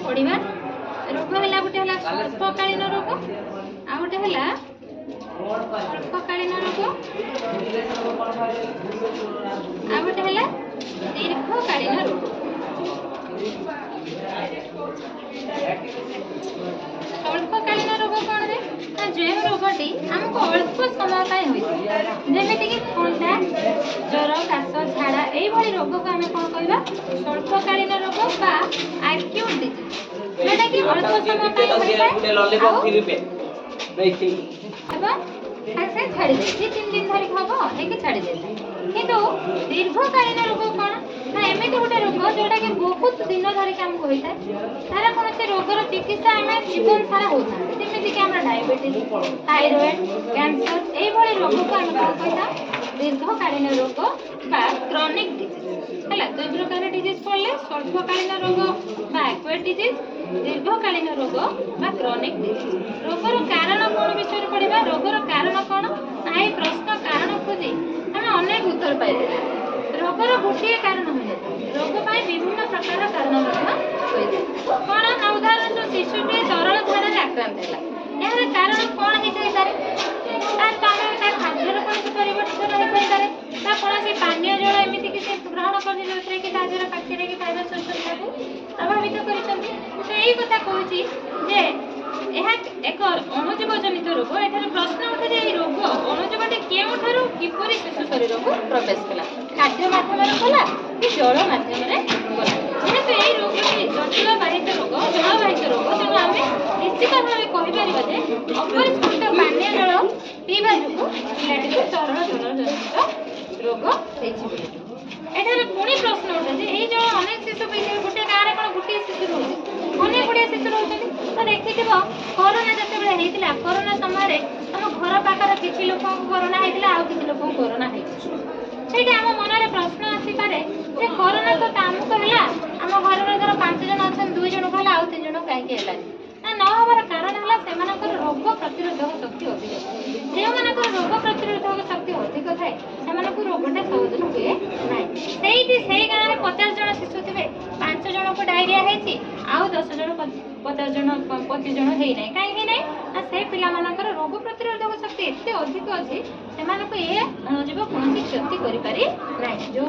पढ़िबा रोग है गोटे है स्वल्पकालीन रोग आ गोटे है अल्पकालीन रोग आ गोटे है दीर्घकालीन रोग। स्वल्पकालीन रोग कौन रे ना जो रोगटी आमको अल्प समय जमीक थंडा ज्वर काश झाड़ा यही रोग को आम कौन कहवा स्वल्पकालीन रोग बा एक्यूट डिजीज जोटा कि अल्प समय छाड़ी दे 3 दिन धरिक हम एक छाड़ी दे किंतु दीर्घकालीन रोग कौन ना एमती गोटे रोग जोटा कि बहुत दिन धरिक आमको होता है तार कौन से रोगर चिकित्सा आम जीवन सारा होता जमीक डायबिटीज थायरॉइड कैंसर यही रोग को आम कौन कहता दीर्घकालीन रोग बा क्रॉनिक डिजीज है। 2 प्रकार डिजीज पड़े स्वल्पकालीन रोग बा एक्यूट डिजीज दीर्घकालीन रोग बा क्रॉनिक डिजीज। रोगर कारण कौन विषय पढ़ा रोगर कारण कौन ना ये प्रश्न कारण खोजी आम अनेक उत्तर पाई रोगर गोटे कारण हुए रोग पर विभिन्न प्रकार कारण कौन ना उदाहरण जो शिशुटी तरल झाड़ा आक्रांत है यार कारण कौन होता है खाद्यर कौन परिवर्तन हो पारे कौन पानीय जल एमती किसी ग्रहण कर कि पाखे कि खाଇବା ଶୋଷଣ प्रभावित कर कथा कहूँ एक अणुजीव जनित रोग एठार प्रश्न उठे ये रोग अणुजीवटी केउठारु किपरि शिशु शरीर को प्रवेश कला खाद्य माध्यम गला कि जल माध्यम गला जेहेतु ये रोगटी जटिल बाहित रोग जलवाहित रोग तेणु आम निश्चित भाव कहीपर जे अपरिष्कृत पानीय जल पीवा जो पिलाटी को तरल जल जनित रोग एठार पुणी प्रश्न उठे ये जो अनेक शिशु गोटे गाँव कौन गोटे शिशु रोज अनेक गुड़िया शिशु रोच तो देखी कोरोना जिते कोरोना समय आम घर पाखर किसी लोक कोरोना होता आउ किसी लोक कोरोना होती आम मन प्रश्न आसीपे जे कोरोना तो आमको है आम घर धर 5 जन अच्छा 2 जन कहला आउ 3 जन कहीं ना न हबार कारण है रोग प्रतिरोधक शक्ति अधिक जो रोग प्रतिरोधक शक्ति अधिक थाए से रोगटा सहज हुए ना से गाँव में 50 जन शिशु थे 5 जन को डायरिया होती आउ 10 जन 50 जन 25 जन होना कहीं ना से पिलाମାନଙ୍କର रोग प्रतिरोधक शक्ति एत अधिक अच्छी से ये अणुजीव कौन क्षति करें जो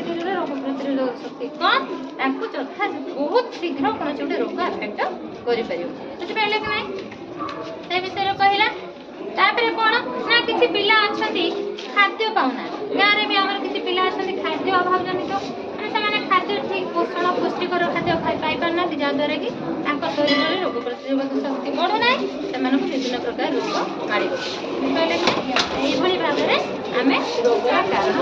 शरीर रोग प्रतिरोधक शक्ति कम ताकू यथा बहुत शीघ्र कौन गोटे रोग आफेक्ट कर बुझिपारे कि नहीं से विषय कहला तापर कौन ना किसी पिला अच्छा खाद्य पाऊना गाँव में भी आम किसी पिला अच्छा खाद्य अभाव जनित मैंने खाद्य ठीक पोषण पुष्टिकर खाद्य पाई पारना जहाँद्वारा कि शरीर में रोग प्रतिरोधक शक्ति बढ़ुना से विभिन्न प्रकार रोग माड़ी बसुना भाव में आम रोग कारण